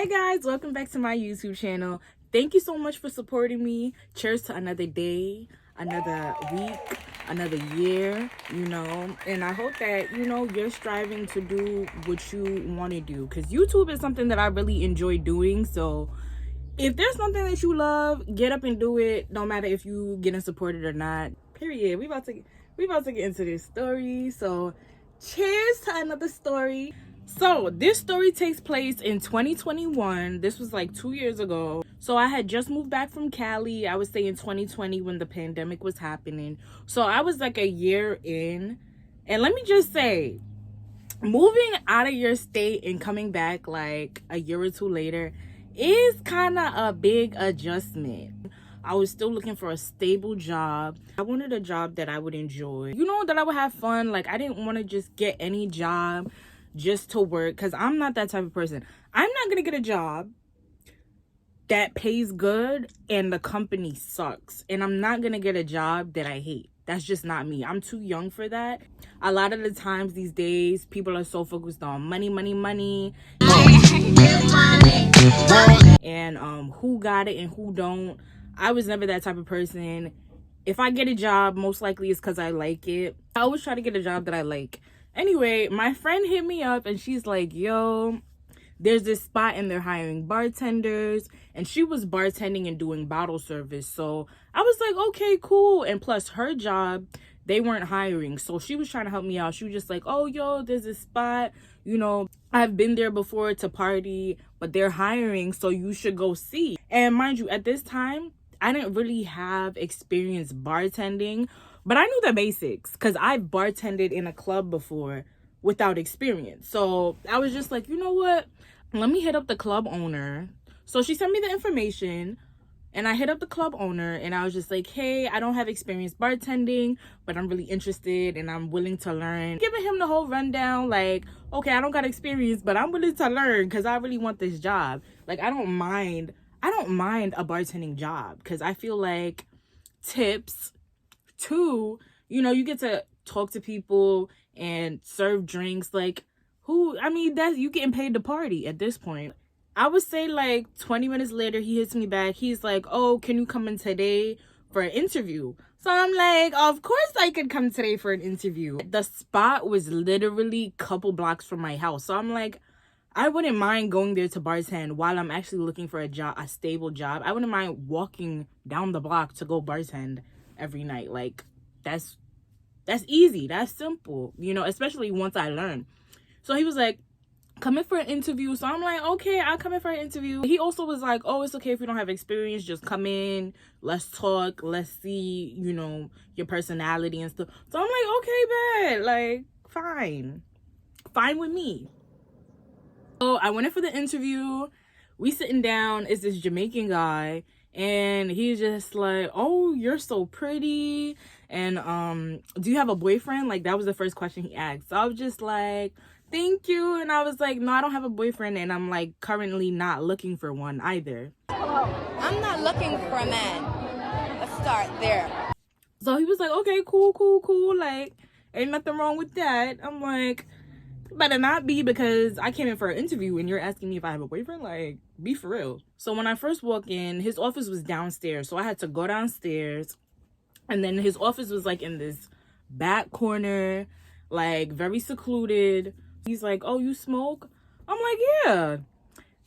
Hi guys, welcome back to my YouTube channel. Thank you so much for supporting me. Cheers to another day, another week, another year, and I hope that you're striving to do what you want to do, because YouTube is something that I really enjoy doing. So if there's something that you love, get up and do it, no matter if you getting supported or not. Period. We about to get into this story. So cheers to another story. So this story takes place in 2021. This was like 2 years ago. So I had just moved back from Cali. I would say in 2020 when the pandemic was happening. So I was like a year in. And let me just say, moving out of your state and coming back like a year or two later is kind of a big adjustment. I was still looking for a stable job. I wanted a job that I would enjoy, that I would have fun. Like, I didn't want to just get any job just to work, because I'm not that type of person. I'm not gonna get a job that pays good and the company sucks, and I'm not gonna get a job that I hate. That's just not me. I'm too young for that. A lot of the times these days, people are so focused on money, and who got it and who don't. I was never that type of person. If I get a job, most likely it's because I like it. I always try to get a job that I like. Anyway, my friend hit me up and she's like, yo, there's this spot and they're hiring bartenders. And she was bartending and doing bottle service. So I was like, okay, cool. And plus her job, they weren't hiring. So she was trying to help me out. She was just like, oh, yo, there's this spot. I've been there before to party, but they're hiring. So you should go see. And mind you, at this time, I didn't really have experience bartending, but I knew the basics because I bartended in a club before without experience. So I was just like, you know what? Let me hit up the club owner. So she sent me the information and I hit up the club owner and I was just like, hey, I don't have experience bartending, but I'm really interested and I'm willing to learn. Giving him the whole rundown, like, okay, I don't got experience, but I'm willing to learn because I really want this job. Like, I don't mind a bartending job because I feel like tips too, you get to talk to people and serve drinks. Like, that's you getting paid to party at this point. I would say like 20 minutes later, he hits me back. He's like, oh, can you come in today for an interview? So I'm like, of course I could come today for an interview. The spot was literally a couple blocks from my house. So I'm like, I wouldn't mind going there to bartend while I'm actually looking for a stable job. I wouldn't mind walking down the block to go bartend every night. Like, that's easy. That's simple, especially once I learn. So he was like, come in for an interview. So I'm like, okay, I'll come in for an interview. He also was like, oh, it's okay if you don't have experience. Just come in. Let's talk. Let's see, your personality and stuff. So I'm like, okay, bet. Like, fine. Fine with me. So I went in for the interview. We sitting down. It's this Jamaican guy. And he's just like, oh, you're so pretty. And do you have a boyfriend? Like, that was the first question he asked. So I was just like, thank you. And I was like, no, I don't have a boyfriend. And I'm like currently not looking for one either. I'm not looking for a man. Let's start there. So he was like, okay, cool. Like, ain't nothing wrong with that. I'm like, better not be, because I came in for an interview and you're asking me if I have a boyfriend. Like, be for real. So when I first walked in, his office was downstairs. So I had to go downstairs. And then his office was like in this back corner, like very secluded. He's like, oh, you smoke? I'm like, yeah.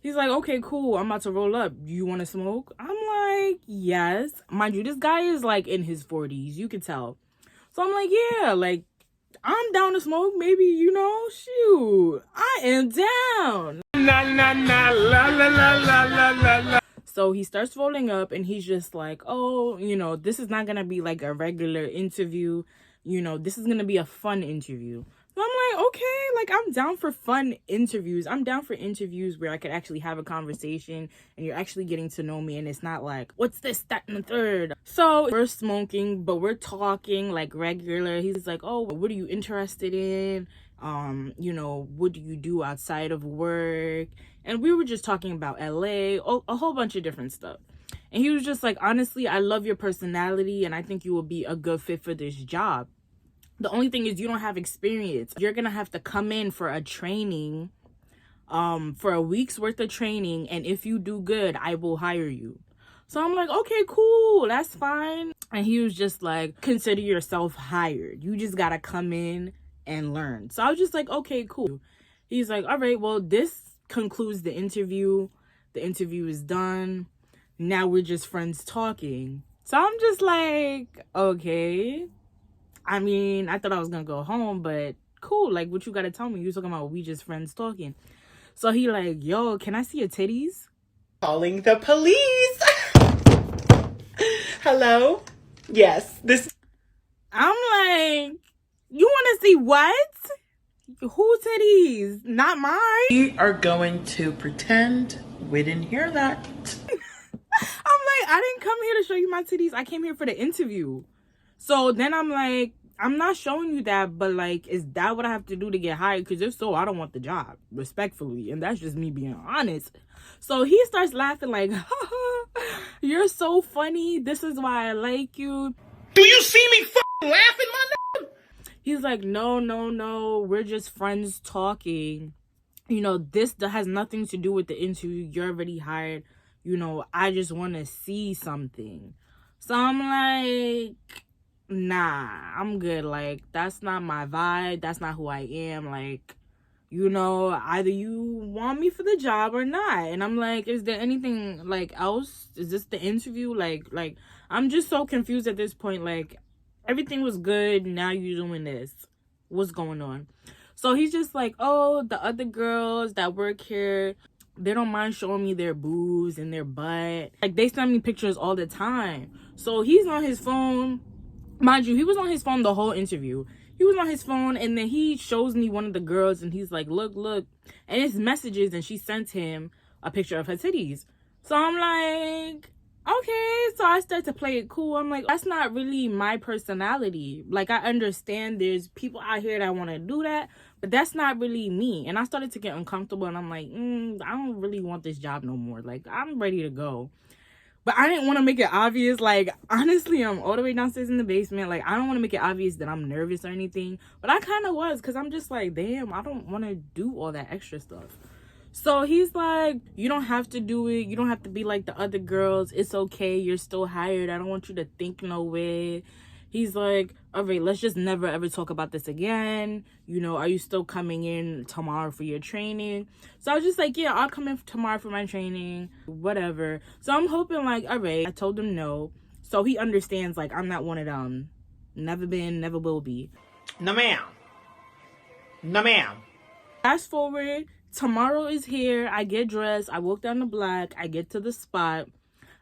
He's like, okay, cool. I'm about to roll up. You want to smoke? I'm like, yes. Mind you, this guy is like in his 40s. You can tell. So I'm like, yeah, like, I'm down to smoke. Maybe, shoot, I am down. La, la, la, la, la, la, la, la, la. So he starts rolling up and he's just like, oh, this is not going to be like a regular interview. This is going to be a fun interview. So I'm like, okay, like, I'm down for fun interviews. I'm down for interviews where I could actually have a conversation and you're actually getting to know me. And it's not like, what's this, that, and the third. So we're smoking, but we're talking like regular. He's like, oh, what are you interested in? What do you do outside of work? And we were just talking about LA, a whole bunch of different stuff. And he was just like, honestly, I love your personality and I think you will be a good fit for this job. The only thing is you don't have experience. You're going to have to come in for a training for a week's worth of training, and if you do good, I will hire you. So I'm like, okay, cool, that's fine. And he was just like, consider yourself hired. You just gotta come in and learn. So I was just like, okay, cool. He's like, all right, well, this concludes the interview. The interview is done. Now we're just friends talking. So I'm just like, okay. I mean, I thought I was gonna go home, but cool. Like, what you gotta tell me? You talking about we just friends talking. So he like, yo, can I see your titties? Calling the police. Hello? Yes, this. I'm like, you want to see what? Who titties? Not mine. We are going to pretend we didn't hear that. I'm like, I didn't come here to show you my titties. I came here for the interview. So then I'm like, I'm not showing you that, but like, is that what I have to do to get hired? Because if so, I don't want the job, respectfully. And that's just me being honest. So he starts laughing like, you're so funny. This is why I like you. Do you see me laughing, my nigga? He's like, no. We're just friends talking. You know, this has nothing to do with the interview. You're already hired. You know, I just want to see something. So I'm like, nah, I'm good. Like, that's not my vibe. That's not who I am. Like, you know, either you want me for the job or not. And I'm like, is there anything like else? Is this the interview? Like I'm just so confused at this point. Like, everything was good. Now you're doing this. What's going on? So he's just like, oh, the other girls that work here, they don't mind showing me their boobs and their butt. Like, they send me pictures all the time. So he's on his phone. Mind you, he was on his phone the whole interview. He was on his phone, and then he shows me one of the girls, and he's like, look. And it's messages, and she sent him a picture of her titties. So I'm like, okay. So I start to play it cool. I'm like, that's not really my personality. Like, I understand there's people out here that want to do that, but that's not really me. And I started to get uncomfortable, and I'm like, I don't really want this job no more. Like, I'm ready to go. But I didn't want to make it obvious. Like, honestly, I'm all the way downstairs in the basement. Like, I don't want to make it obvious that I'm nervous or anything. But I kind of was, because I'm just like, damn, I don't want to do all that extra stuff. So he's like, you don't have to do it. You don't have to be like the other girls. It's okay. You're still hired. I don't want you to think no way. He's like, all right, let's just never ever talk about this again. You know, are you still coming in tomorrow for your training? So I was just like, yeah, I'll come in tomorrow for my training, whatever. So I'm hoping like, all right, I told him no. So he understands like I'm not one of them. Never been, never will be. No, ma'am. No, ma'am. Fast forward, tomorrow is here. I get dressed. I walk down the block. I get to the spot.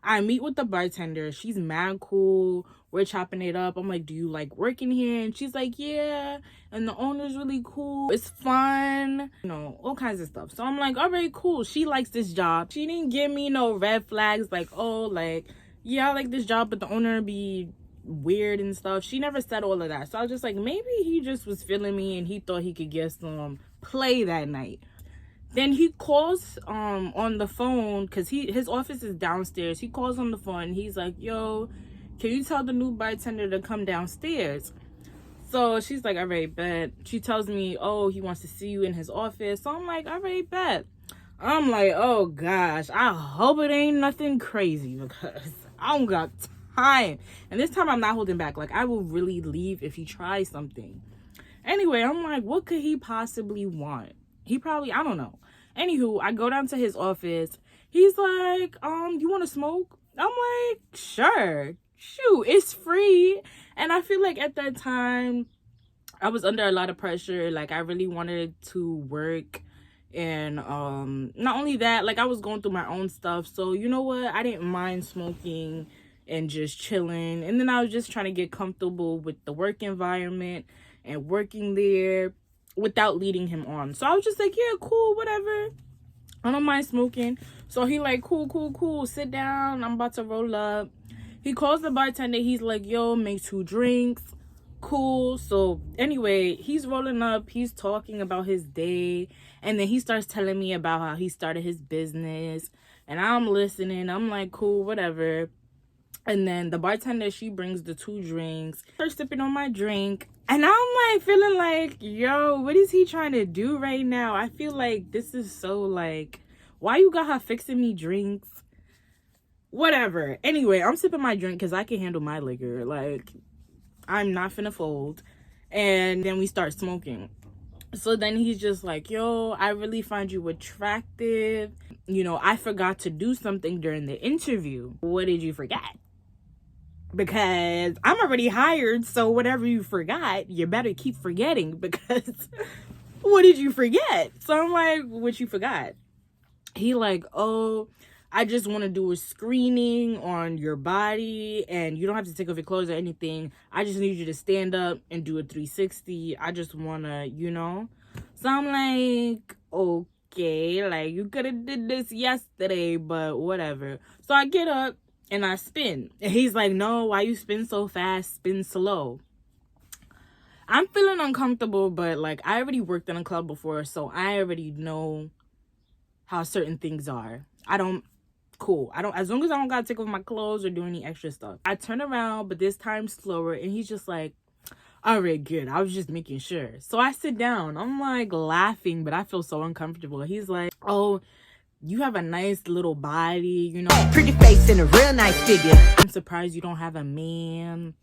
I meet with the bartender. She's mad cool. We're chopping it up. I'm like, do you like working here? And she's like, yeah. And the owner's really cool. It's fun. You know, all kinds of stuff. So I'm like, all right, cool. She likes this job. She didn't give me no red flags like, oh, like, yeah, I like this job, but the owner be weird and stuff. She never said all of that. So I was just like, maybe he just was feeling me and he thought he could get some play that night. Then he calls on the phone, because his office is downstairs. He calls on the phone and he's like, yo, can you tell the new bartender to come downstairs? So she's like, all right, bet. She tells me, oh, he wants to see you in his office. So I'm like, all right, bet. I'm like, oh gosh, I hope it ain't nothing crazy, because I don't got time. And this time I'm not holding back. Like, I will really leave if he tries something. Anyway, I'm like, what could he possibly want? He probably, I don't know. Anywho, I go down to his office. He's like, you want to smoke? I'm like, sure. Shoot, it's free. And I feel like at that time, I was under a lot of pressure. Like, I really wanted to work. And not only that, like, I was going through my own stuff. So, you know what? I didn't mind smoking and just chilling. And then I was just trying to get comfortable with the work environment and working there without leading him on. So I was just like, yeah, cool, whatever. I don't mind smoking. So he like, cool, sit down, I'm about to roll up. He calls the bartender. He's like, yo, make 2 drinks. Cool. So anyway, he's rolling up, he's talking about his day, and then he starts telling me about how he started his business, and I'm listening. I'm like, cool, whatever. And then the bartender, she brings the 2 drinks. I start sipping on my drink. And I'm like feeling like, yo, what is he trying to do right now? I feel like this is so like, why you got her fixing me drinks? Whatever. Anyway, I'm sipping my drink because I can handle my liquor. Like, I'm not finna fold. And then we start smoking. So then he's just like, yo, I really find you attractive. You know, I forgot to do something during the interview. What did you forget? Because I'm already hired, so whatever you forgot, you better keep forgetting, because what did you forget? So I'm like, what you forgot? He like, oh, I just want to do a screening on your body, and you don't have to take off your clothes or anything. I just need you to stand up and do a 360. I just want to, you know. So I'm like, okay, like, you could have did this yesterday, but whatever. So I get up and I spin. And he's like, no, why you spin so fast? Spin slow. I'm feeling uncomfortable, but like, I already worked in a club before, so I already know how certain things are. Cool. As long as I don't gotta take off my clothes or do any extra stuff. I turn around, but this time slower, and he's just like, all right, good. I was just making sure. So I sit down. I'm like laughing, but I feel so uncomfortable. He's like, oh, you have a nice little body, you know. Pretty face and a real nice figure. I'm surprised you don't have a man.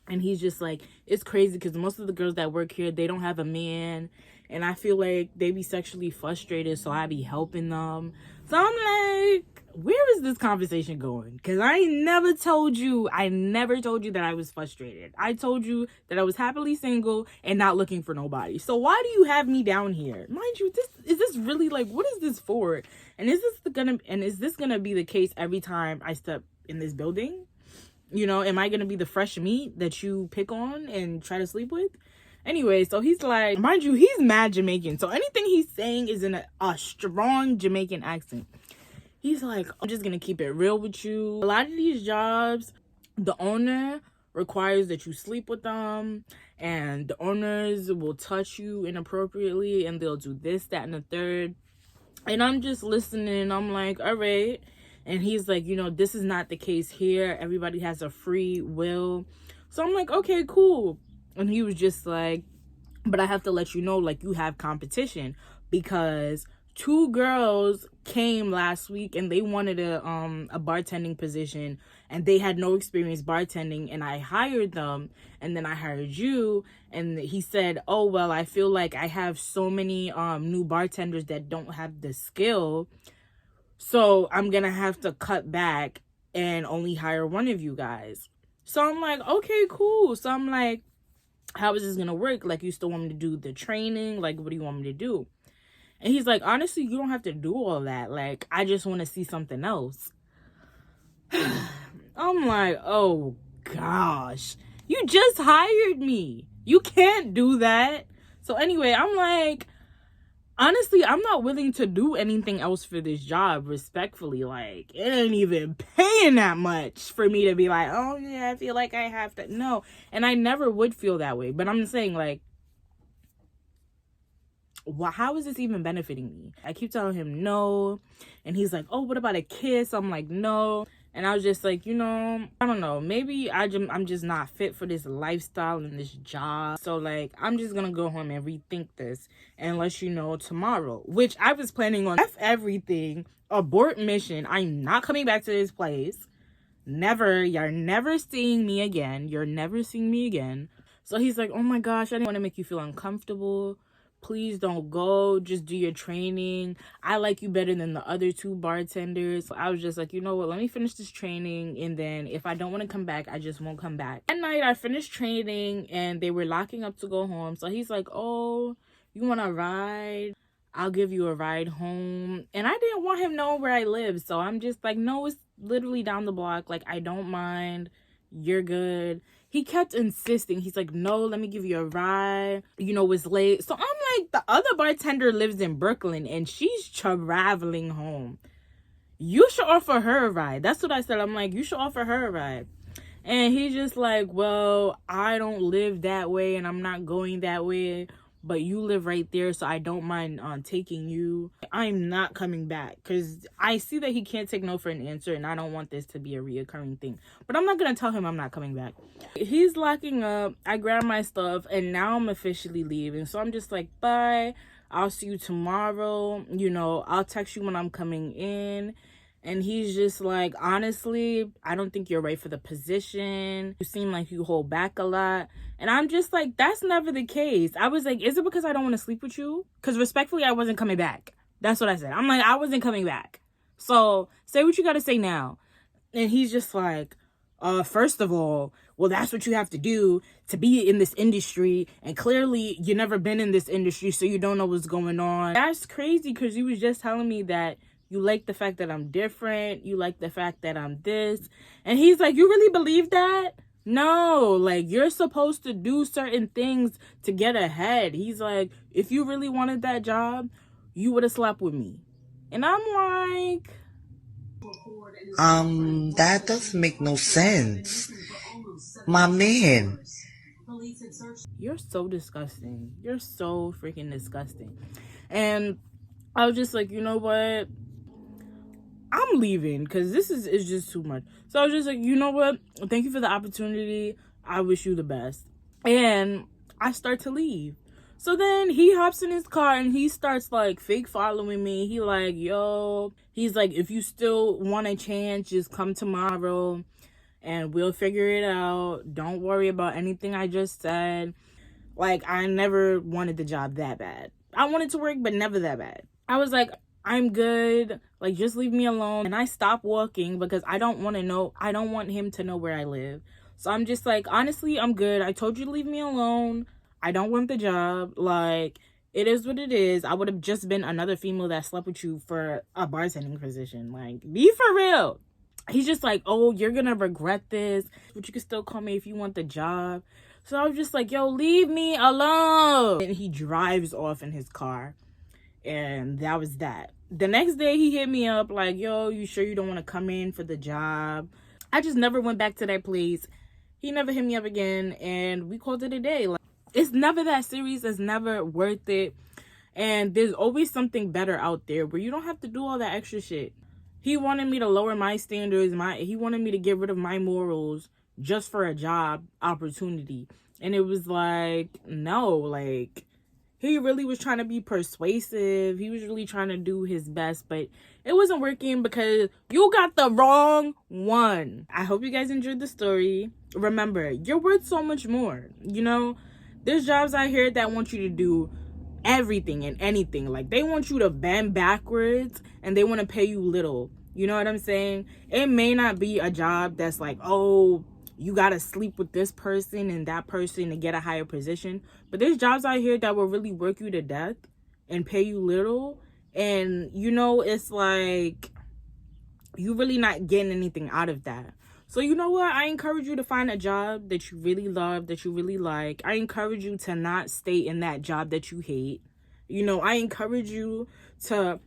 And he's just like, it's crazy because most of the girls that work here, they don't have a man. And I feel like they be sexually frustrated, so I be helping them. So I'm like, where is this conversation going? Because I never told you that I was frustrated. I told you that I was happily single and not looking for nobody. So why do you have me down here? Mind you, is this really like, what is this for? And is this gonna be the case every time I step in this building? You know, am I gonna be the fresh meat that you pick on and try to sleep with? Anyway, so he's like, mind you, he's mad Jamaican. So anything he's saying is in a strong Jamaican accent. He's like, I'm just gonna keep it real with you. A lot of these jobs, the owner requires that you sleep with them, and the owners will touch you inappropriately, and they'll do this, that, and the third. And I'm just listening. I'm like, all right. And he's like, you know, this is not the case here. Everybody has a free will. So I'm like, okay, cool. And he was just like, but I have to let you know, like, you have competition, because 2 girls came last week and they wanted a bartending position, and they had no experience bartending, and I hired them, and then I hired you. And he said, oh, well, I feel like I have so many new bartenders that don't have the skill, so I'm gonna have to cut back and only hire one of you guys. So I'm like, okay, cool. So I'm like, how is this gonna work? Like, you still want me to do the training? Like, what do you want me to do? And he's like, honestly, you don't have to do all that. Like, I just want to see something else. I'm like, oh gosh, you just hired me. You can't do that. So anyway, I'm like, honestly, I'm not willing to do anything else for this job, respectfully. Like, it ain't even paying that much for me to be like, oh yeah, I feel like I have to. No, and I never would feel that way. But I'm just saying, like, how is this even benefiting me? I keep telling him no, and he's like, oh, what about a kiss? I'm like, no. And I was just like, you know, I don't know, maybe I'm just not fit for this lifestyle and this job. So like, I'm just gonna go home and rethink this and let you know tomorrow, which I was planning on. F everything, abort mission. I'm not coming back to this place. Never. You're never seeing me again. You're never seeing me again. So he's like, oh my gosh, I didn't want to make you feel uncomfortable. Please don't go. Just do your training. I like you better than the other 2 bartenders. So I was just like, you know what? Let me finish this training. And then if I don't want to come back, I just won't come back. At night, I finished training and they were locking up to go home. So he's like, oh, you want to ride? I'll give you a ride home. And I didn't want him knowing where I live. So I'm just like, no, it's literally down the block. Like, I don't mind. You're good. He kept insisting. He's like, no, let me give you a ride. You know, it's late. So I'm like, the other bartender lives in Brooklyn and she's traveling home. You should offer her a ride. That's what I said. I'm like, you should offer her a ride. And he's just like, well, I don't live that way and I'm not going that way. but you live right there, so I don't mind taking you. I'm not coming back because I see that he can't take no for an answer, and I don't want this to be a reoccurring thing. But I'm not gonna tell him I'm not coming back. He's locking up. I grab my stuff, and now I'm officially leaving. So I'm just like, bye. I'll see you tomorrow. You know, I'll text you when I'm coming in. And he's just like, honestly, I don't think you're right for the position. You seem like you hold back a lot. And I'm just like, that's never the case. I was like, is it because I don't want to sleep with you? Because respectfully, I wasn't coming back. That's what I said. I'm like, I wasn't coming back. So say what you got to say now. And he's just like, first of all, well, that's what you have to do to be in this industry. And clearly, you never been in this industry, so you don't know what's going on. That's crazy because you was just telling me that you like the fact that I'm different. You like the fact that I'm this. And he's like, you really believe that? No, like, you're supposed to do certain things to get ahead. He's like, if you really wanted that job, you would have slept with me. And I'm like, that doesn't make no sense. My man. you're so disgusting. You're so freaking disgusting. And I was just like, you know what? I'm leaving because this is just too much. So I was just like, you know what? Thank you for the opportunity. I wish you the best. And I start to leave. So then he hops in his car and he starts like fake following me. He like, yo, he's like, if you still want a chance, just come tomorrow and we'll figure it out. Don't worry about anything I just said. Like, I never wanted the job that bad. I wanted to work, but never that bad. I was like, I'm good. Like, just leave me alone. And I stopped walking because I don't want him to know where I live. So I'm just like, honestly, I'm good. I told you to leave me alone. I don't want the job. Like, it is what it is. I would have just been another female that slept with you for a bartending position. Like, be for real. He's just like, oh, you're gonna regret this, but you can still call me if you want the job. So I was just like, yo, leave me alone. And he drives off in his car. And that was that. The next day he hit me up like, yo, you sure you don't want to come in for the job? I just never went back to that place. He never hit me up again, and we called it a day. Like, it's never that serious. It's never worth it. And there's always something better out there where you don't have to do all that extra shit. He wanted me to lower my standards. He wanted me to get rid of my morals just for a job opportunity. And it was like, no, like, he really was trying to be persuasive. He was really trying to do his best, but it wasn't working because you got the wrong one. I hope you guys enjoyed the story. Remember, you're worth so much more. You know, there's jobs out here that want you to do everything and anything. Like, they want you to bend backwards and they want to pay you little. You know what I'm saying? It may not be a job that's like, oh, you gotta sleep with this person and that person to get a higher position. But there's jobs out here that will really work you to death and pay you little. And, you know, it's like, you really not getting anything out of that. So you know what? I encourage you to find a job that you really love, that you really like. I encourage you to not stay in that job that you hate. You know, I encourage you to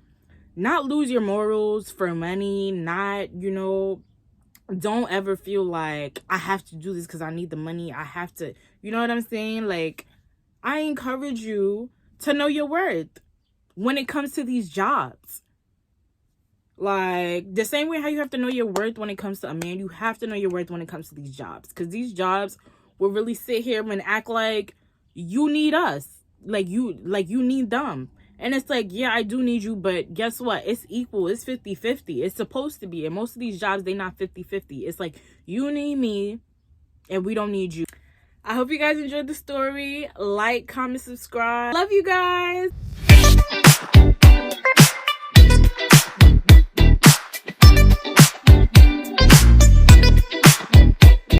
not lose your morals for money, not, you know, don't ever feel like I have to do this because I need the money. I have to, you know what I'm saying? Like, I encourage you to know your worth when it comes to these jobs. Like, the same way how you have to know your worth when it comes to a man, you have to know your worth when it comes to these jobs. Because these jobs will really sit here and act like you need us. Like you need them. And it's like, yeah, I do need you, but guess what? It's equal. It's 50-50. It's supposed to be. And most of these jobs, they not 50-50. It's like, you need me, and we don't need you. I hope you guys enjoyed the story. Like, comment, subscribe. Love you guys.